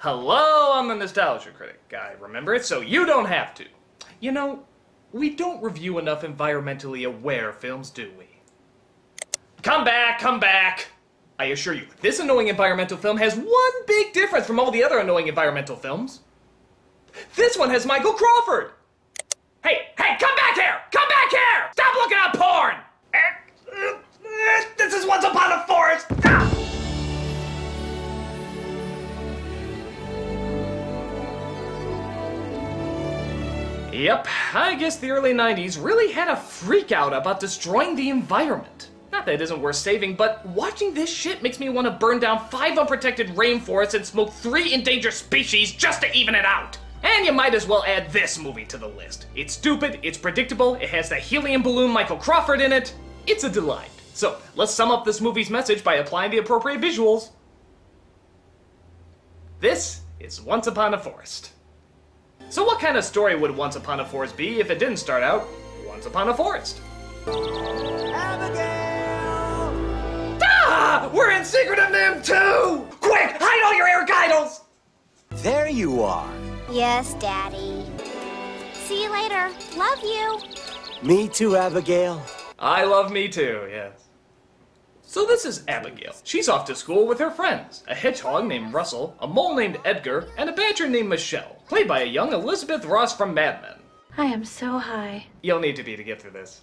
Hello, I'm the Nostalgia Critic. I remember it so you don't have to. You know, we don't review enough environmentally aware films, do we? Come back, come back! I assure you, this annoying environmental film has one big difference from all the other annoying environmental films. This one has Michael Crawford! Hey, come back here! Come back here! Stop looking at porn! This is Once Upon a Forest! Ah! Yep, I guess the early 90s really had a freak out about destroying the environment. Not that it isn't worth saving, but watching this shit makes me want to burn down 5 unprotected rainforests and smoke 3 endangered species just to even it out. And you might as well add this movie to the list. It's stupid, it's predictable, it has the helium balloon Michael Crawford in it. It's a delight. So, let's sum up this movie's message by applying the appropriate visuals. This is Once Upon a Forest. So what kind of story would Once Upon a Forest be if it didn't start out Once Upon a Forest? Abigail! Ah! We're in Secret of Nim 2! Quick! Hide all your Eric idols! There you are. Yes, Daddy. See you later. Love you. Me too, Abigail. I love me too, yes. So this is Abigail. She's off to school with her friends. A hedgehog named Russell, a mole named Edgar, and a badger named Michelle, played by a young Elizabeth Ross from Mad Men. I am so high. You'll need to be to get through this.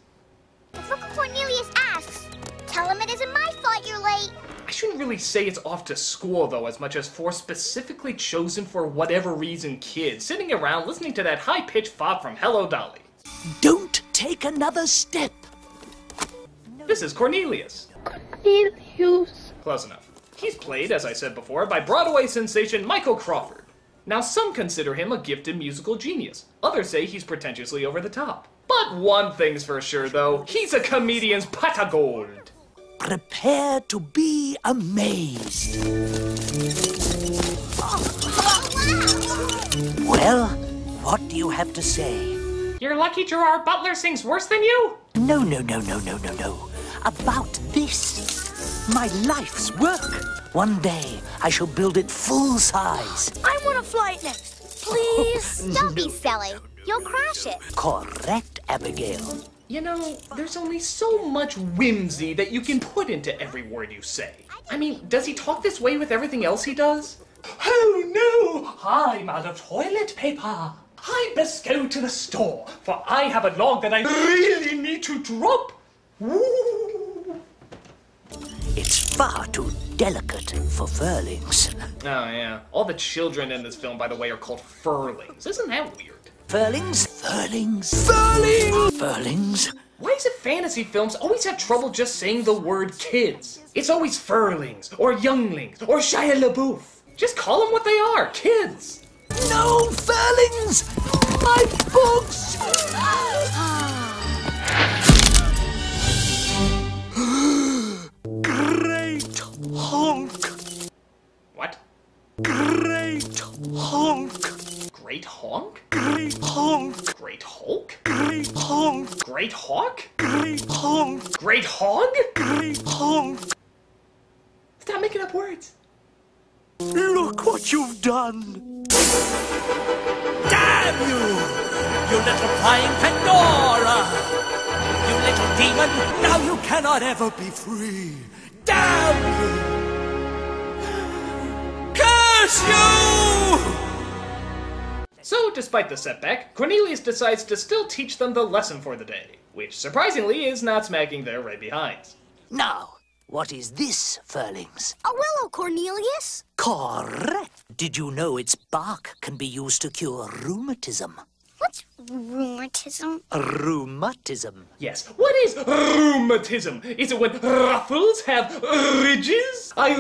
If Uncle Cornelius asks, tell him it isn't my fault you're late. I shouldn't really say it's off to school, though, as much as for specifically chosen for whatever reason kids sitting around listening to that high-pitched fop from Hello Dolly. Don't take another step. This is Cornelius. Cornelius. Close enough. He's played, as I said before, by Broadway sensation Michael Crawford. Now, some consider him a gifted musical genius. Others say he's pretentiously over the top. But one thing's for sure, though. He's a comedian's pot of gold. Prepare to be amazed. Well, what do you have to say? You're lucky Gerard Butler sings worse than you? No. About this. My life's work. One day, I shall build it full size. I want to fly it next. Please. Don't be silly. You'll crash it. Correct, Abigail. You know, there's only so much whimsy that you can put into every word you say. I mean, does he talk this way with everything else he does? Oh no, I'm out of toilet paper. I best go to the store, for I have a log that I really need to drop. Ooh. It's far too delicate for furlings. Oh yeah, all the children in this film, by the way, are called furlings. Isn't that weird? Furlings? Furlings? Why is it fantasy films always have trouble just saying the word kids? It's always furlings, or younglings, or Shia LaBeouf. Just call them what they are, kids. No, furlings! My books! Great honk! What? Great honk! Great honk? Great honk! Great Hulk? Great honk! Great Hawk? Great honk! Great Hog? Great honk! Stop making up words. Look what you've done! Damn you! You little flying Pandora! You little demon! Now you cannot ever be free! Damn you! Curse you! So, despite the setback, Cornelius decides to still teach them the lesson for the day, which, surprisingly, is not smacking their right behinds. Now, what is this, furlings? A willow, Cornelius. Correct! Did you know its bark can be used to cure rheumatism? What's rheumatism? Rheumatism. Yes, what is rheumatism? Is it when ruffles have ridges? I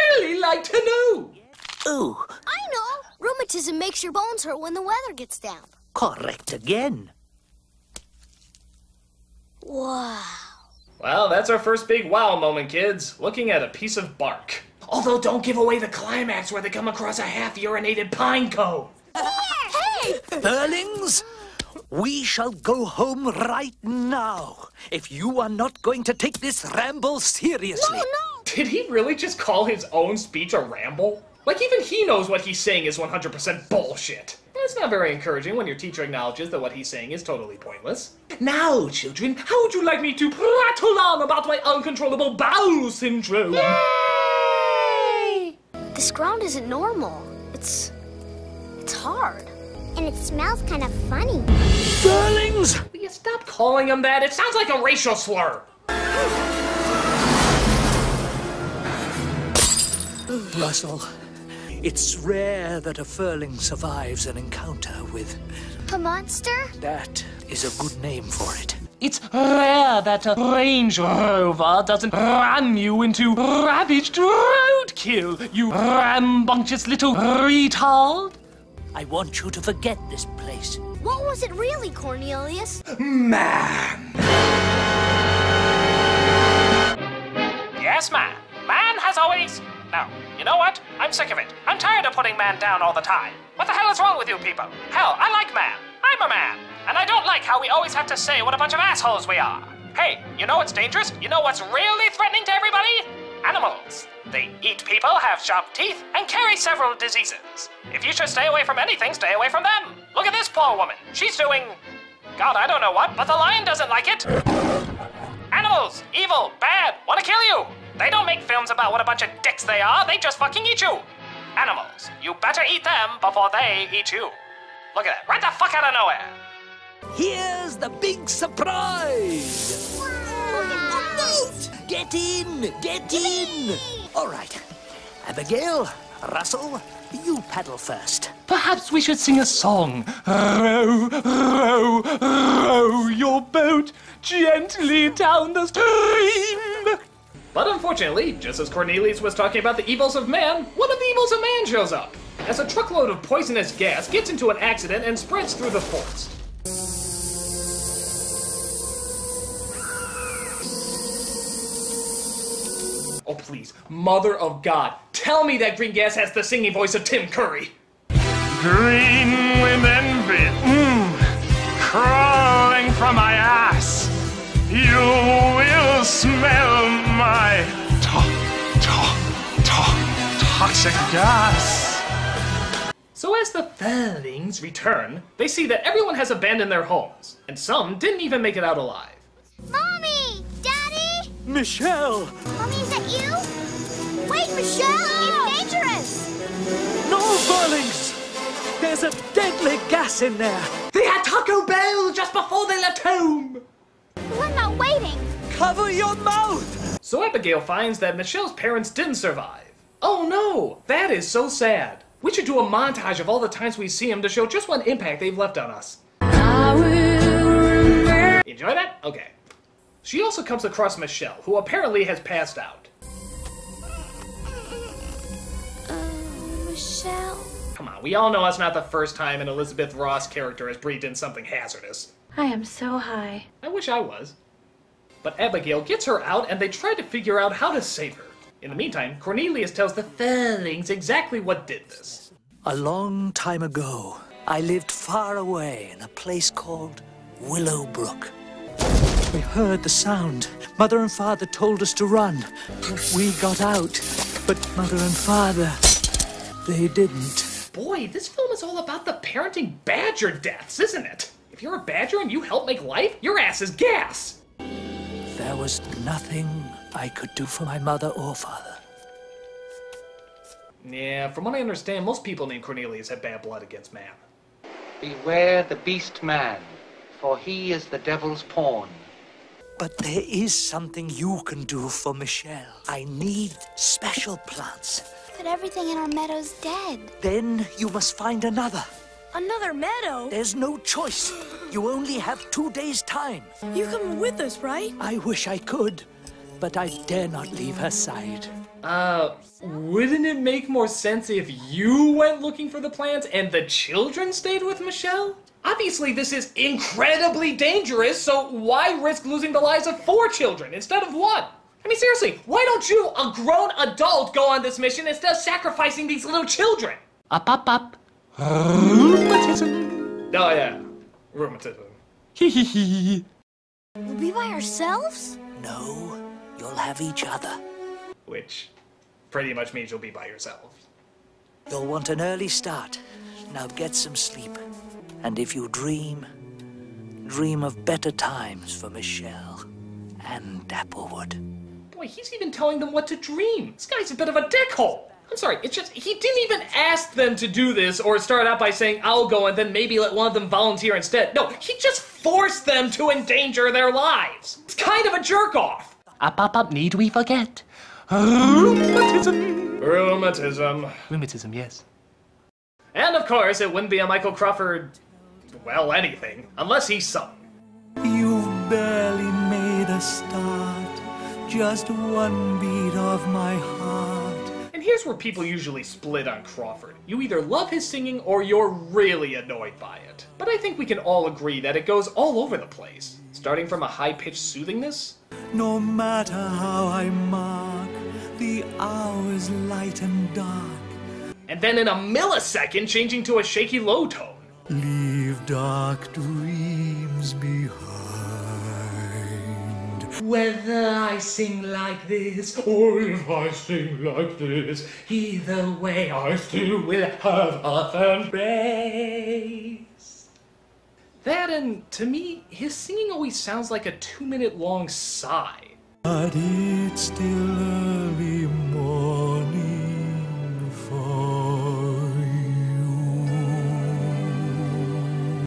really like to know. Oh, I know. Rheumatism makes your bones hurt when the weather gets down. correct again. Wow. Well, that's our first big wow moment, kids. Looking at a piece of bark. Although don't give away the climax where they come across a half-urinated pine cone. Hey! Furlings, we shall go home right now if you are not going to take this ramble seriously. No! Did he really just call his own speech a ramble? Like, even he knows what he's saying is 100% bullshit. It's not very encouraging when your teacher acknowledges that what he's saying is totally pointless. Now, children, how would you like me to prattle on about my uncontrollable bowel syndrome? Yay! This ground isn't normal. It's hard. And it smells kind of funny. Darlings! Will you stop calling him that? It sounds like a racial slur. Russell, it's rare that a furling survives an encounter with... A monster? That is a good name for it. It's rare that a Range Rover doesn't ram you into ravaged roadkill, you rambunctious little retard. I want you to forget this place. What was it really, Cornelius? Man! Yes, man. Man has always... No, you know what? I'm sick of it. I'm tired of putting man down all the time. What the hell is wrong with you people? Hell, I like man. I'm a man. And I don't like how we always have to say what a bunch of assholes we are. Hey, you know what's dangerous? You know what's really threatening to everybody? Animals. They eat people, have sharp teeth, and carry several diseases. If you should stay away from anything, stay away from them. Look at this poor woman. She's doing... God, I don't know what, but the lion doesn't like it. Animals, evil, bad, want to kill you. They don't make films about what a bunch of dicks they are, they just fucking eat you. Animals, you better eat them before they eat you. Look at that, right the fuck out of nowhere. Here's the big surprise! Get in! Get in! All right. Abigail, Russell, you paddle first. Perhaps we should sing a song. Row, row, row your boat gently down the stream. But unfortunately, just as Cornelius was talking about the evils of man, one of the evils of man shows up, as a truckload of poisonous gas gets into an accident and spreads through the forest. Oh please, Mother of God, tell me that green gas has the singing voice of Tim Curry. Green with envy, crawling from my ass. You will smell my toxic gas. So as the Furlings return, they see that everyone has abandoned their homes, and some didn't even make it out alive. Mommy! Daddy! Michelle! Mommy, is that you? Wait, Michelle! It's dangerous! No, Furlings! There's a deadly gas in there! They had Taco Bell just before they left home! I'm not waiting. Cover your mouth! So Abigail finds that Michelle's parents didn't survive. Oh no, that is so sad. We should do a montage of all the times we see them to show just what impact they've left on us. Enjoy that? Okay. She also comes across Michelle, who apparently has passed out. Michelle? Come on, we all know it's not the first time an Elizabeth Ross character has breathed in something hazardous. I am so high. I wish I was. But Abigail gets her out and they try to figure out how to save her. In the meantime, Cornelius tells the Furlings exactly what did this. A long time ago, I lived far away in a place called Willowbrook. We heard the sound. Mother and Father told us to run. We got out, but Mother and Father, they didn't. Boy, this film is all about the parenting badger deaths, isn't it? If you're a badger and you help make life, your ass is gas. There was nothing I could do for my mother or father. Yeah, from what I understand, most people named Cornelius have bad blood against man. Beware the beast man, for he is the devil's pawn. But there is something you can do for Michelle. I need special plants. But everything in our meadow's dead. Then you must find another. Another meadow? There's no choice. You only have 2 days' time. You come with us, right? I wish I could, but I dare not leave her side. Wouldn't it make more sense if you went looking for the plants and the children stayed with Michelle? Obviously, this is incredibly dangerous, so why risk losing the lives of 4 children instead of 1? I mean, seriously, why don't you, a grown adult, go on this mission instead of sacrificing these little children? Up. Rheumatism. Oh, yeah. Rheumatism. Hee. We'll be by ourselves? No, you'll have each other. Which pretty much means you'll be by yourself. You'll want an early start. Now get some sleep. And if you dream of better times for Michelle and Dapplewood. Boy, he's even telling them what to dream. This guy's a bit of a dickhole. I'm sorry, it's just, he didn't even ask them to do this or start out by saying, I'll go, and then maybe let one of them volunteer instead. No, he just forced them to endanger their lives. It's kind of a jerk-off. Up, need we forget? Rheumatism. Rheumatism, yes. And of course, it wouldn't be a Michael Crawford, well, anything, unless he sung. You've barely made a start, just one beat of my heart. And here's where people usually split on Crawford. You either love his singing or you're really annoyed by it. But I think we can all agree that it goes all over the place, starting from a high-pitched soothingness. No matter how I mark the hours light and dark, and then in a millisecond changing to a shaky low tone. Leave dark dreams behind. Whether I sing like this, or if I sing like this, either way I still will have a fan base. That, and to me, his singing always sounds like a 2-minute long sigh. But it's still early morning for you.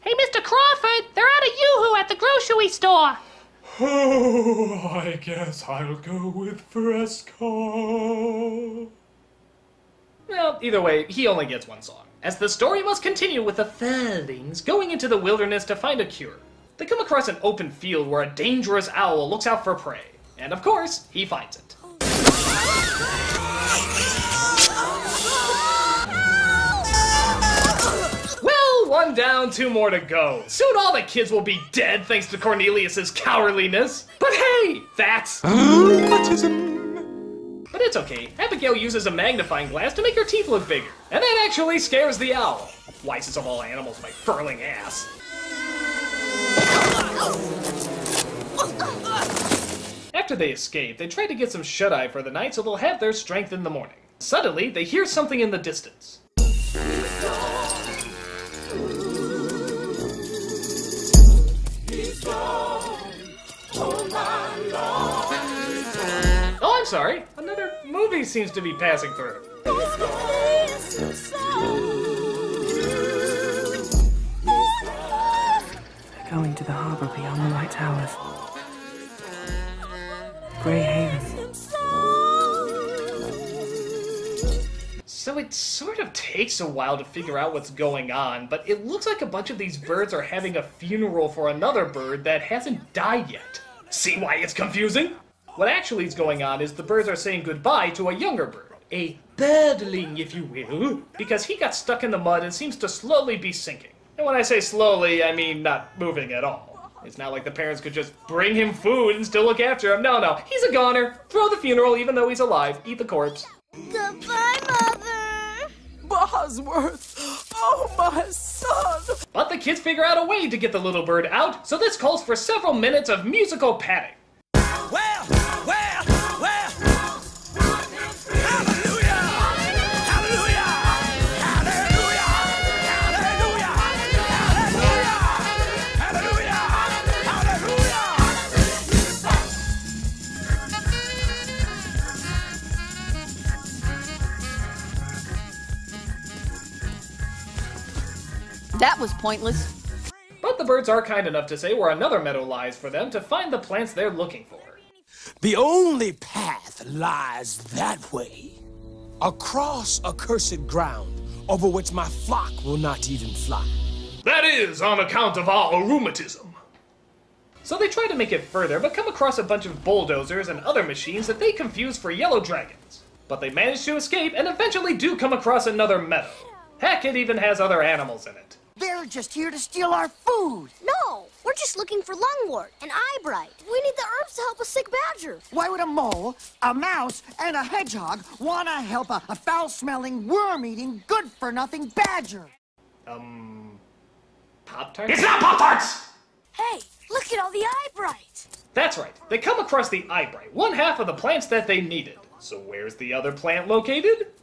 Hey, Mr. Crawford, they're out of Yoo-hoo at the grocery store. Oh, I guess I'll go with Fresco. Well, either way, he only gets one song, as the story must continue with the Furlings going into the wilderness to find a cure. They come across an open field where a dangerous owl looks out for prey, and of course, he finds it. Well, one down, 2 more to go. Soon all the kids will be dead thanks to Cornelius's cowardliness. But hey, that's autism. But it's okay. Abigail uses a magnifying glass to make her teeth look bigger, and that actually scares the owl. Wisest of all animals, my furling ass. After they escape, they try to get some shut-eye for the night so they'll have their strength in the morning. Suddenly, they hear something in the distance. Oh, I'm sorry. Another movie seems to be passing through. They're going to the harbor beyond the White Towers. Grey Haven. So it sort of takes a while to figure out what's going on, but it looks like a bunch of these birds are having a funeral for another bird that hasn't died yet. See why it's confusing? What actually is going on is the birds are saying goodbye to a younger bird. A birdling, if you will, because he got stuck in the mud and seems to slowly be sinking. And when I say slowly, I mean not moving at all. It's not like the parents could just bring him food and still look after him. No, he's a goner. Throw the funeral even though he's alive. Eat the corpse. Goodbye, Mother. Bosworth! Oh, my son! But the kids figure out a way to get the little bird out, so this calls for several minutes of musical padding. Well, hallelujah! Hallelujah! Hallelujah! Hallelujah! Hallelujah! Hallelujah! That was pointless. But the birds are kind enough to say where another meadow lies for them to find the plants they're looking for. The only path lies that way, across accursed ground, over which my flock will not even fly. That is on account of our rheumatism. So they try to make it further, but come across a bunch of bulldozers and other machines that they confuse for yellow dragons. But they manage to escape and eventually do come across another meadow. Heck, it even has other animals in it. They're just here to steal our food. No, we're just looking for lungwort and eyebright. We need the herbs to help a sick badger. Why would a mole, a mouse, and a hedgehog want to help a foul-smelling, worm-eating, good-for-nothing badger? Pop-Tarts? It's not Pop-Tarts! Hey, look at all the eyebright. That's right. They come across the eyebright, one half of the plants that they needed. So where's the other plant located?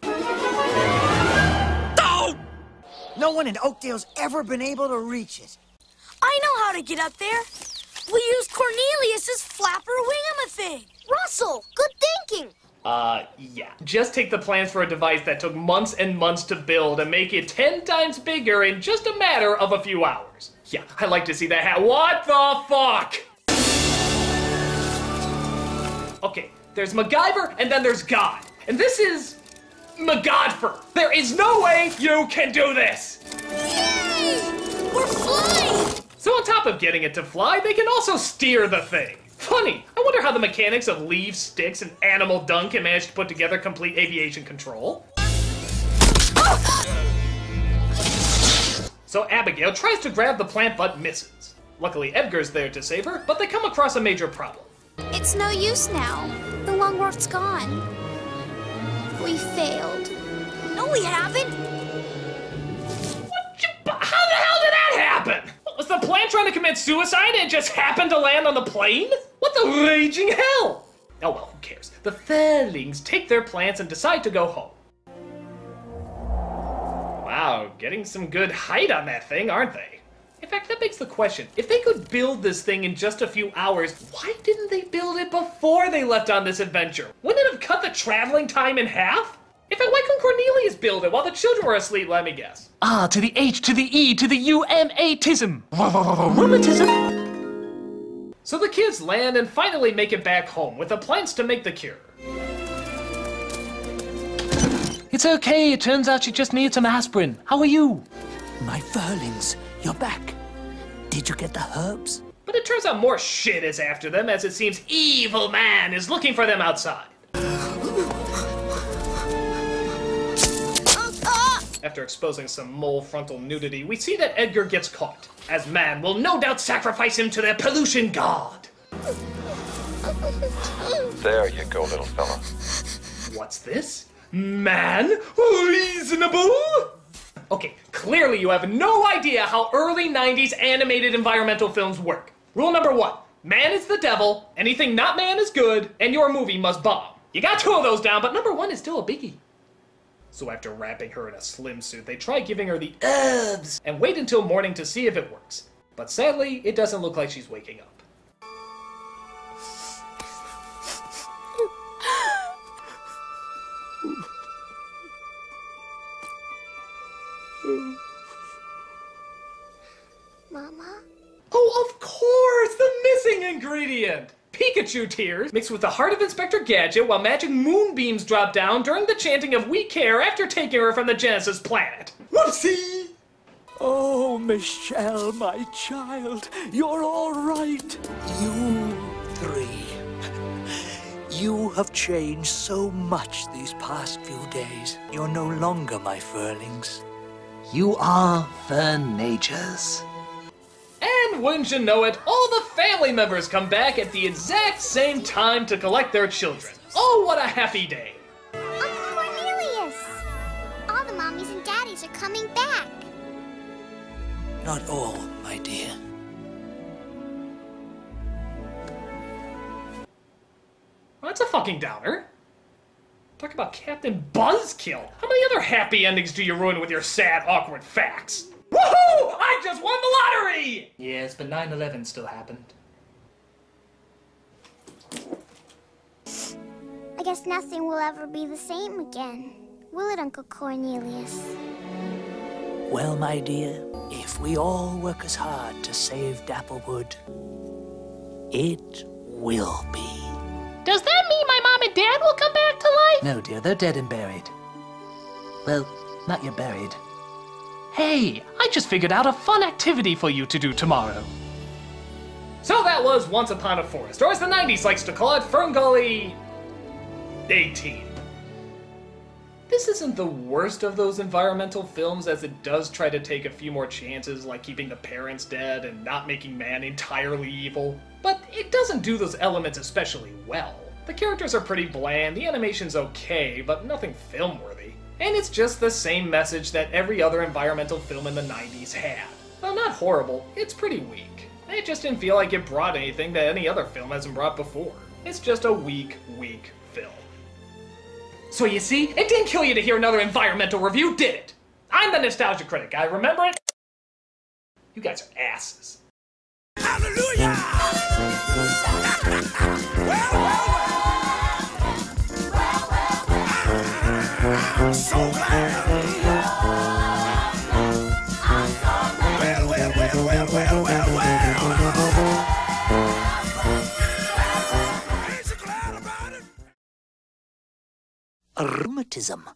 No one in Oakdale's ever been able to reach it. I know how to get up there. We use Cornelius's flapper wingamathing. Russell, good thinking. Yeah. Just take the plans for a device that took months and months to build and make it 10 times bigger in just a matter of a few hours. Yeah, I'd like to see that What the fuck? Okay, there's MacGyver and then there's God. And this is MacGodfer. There is no way you can do this! Yay! We're flying! So on top of getting it to fly, they can also steer the thing. Funny, I wonder how the mechanics of leaves, sticks, and animal dung can manage to put together complete aviation control. So Abigail tries to grab the plant but misses. Luckily Edgar's there to save her, but they come across a major problem. It's no use now. The Longworth's gone. We failed. No, we haven't. How the hell did that happen? Was the plant trying to commit suicide and it just happened to land on the plane? What the raging hell? Oh well, who cares? The Fairlings take their plants and decide to go home. Wow, getting some good height on that thing, aren't they? In fact, that begs the question, if they could build this thing in just a few hours, why didn't they build it before they left on this adventure? Wouldn't it have cut the traveling time in half? In fact, why couldn't Cornelius build it while the children were asleep, let me guess? Ah, to the H, to the E, to the U-M-A-tism. Rheumatism? So the kids land and finally make it back home with the plans to make the cure. It's okay, it turns out she just needed some aspirin. How are you? My Furlings, you're back. Did you get the herbs? But it turns out more shit is after them, as it seems Evil Man is looking for them outside. After exposing some mole frontal nudity, we see that Edgar gets caught, as Man will no doubt sacrifice him to their pollution god. There you go, little fella. What's this? Man? Reasonable? Okay, clearly you have no idea how early 90s animated environmental films work. Rule number 1, man is the devil, anything not man is good, and your movie must bomb. You got 2 of those down, but number 1 is still a biggie. So after wrapping her in a slim suit, they try giving her the herbs and wait until morning to see if it works. But sadly, it doesn't look like she's waking up. Mama? Oh, of course! The missing ingredient! Pikachu tears mixed with the heart of Inspector Gadget while magic moonbeams drop down during the chanting of We Care after taking her from the Genesis planet. Whoopsie! Oh, Michelle, my child, you're all right. You 3. You have changed so much these past few days. You're no longer my Furlings. You are Furnagers. And wouldn't you know it, all the family members come back at the exact same time to collect their children. Oh, what a happy day. Uncle Cornelius! All the mommies and daddies are coming back. Not all, my dear. Well, that's a fucking downer. Talk about Captain Buzzkill. How many other happy endings do you ruin with your sad, awkward facts? Woohoo! I just won the lottery! Yes, but 9/11 still happened. I guess nothing will ever be the same again. Will it, Uncle Cornelius? Well, my dear, if we all work as hard to save Dapplewood, it will be. Does that mean my mom and dad will come back to life? No, dear, they're dead and buried. Well, not yet buried. Hey, I just figured out a fun activity for you to do tomorrow. So that was Once Upon a Forest, or as the 90s likes to call it, Ferngully 18. This isn't the worst of those environmental films, as it does try to take a few more chances, like keeping the parents dead and not making man entirely evil. But it doesn't do those elements especially well. The characters are pretty bland, the animation's okay, but nothing film-worthy. And it's just the same message that every other environmental film in the 90s had. Well, not horrible, it's pretty weak. It just didn't feel like it brought anything that any other film hasn't brought before. It's just a weak film. So you see, it didn't kill you to hear another environmental review, did it? I'm the nostalgia critic. I remember it. You guys are asses. Hallelujah! I'm so glad. Rheumatism.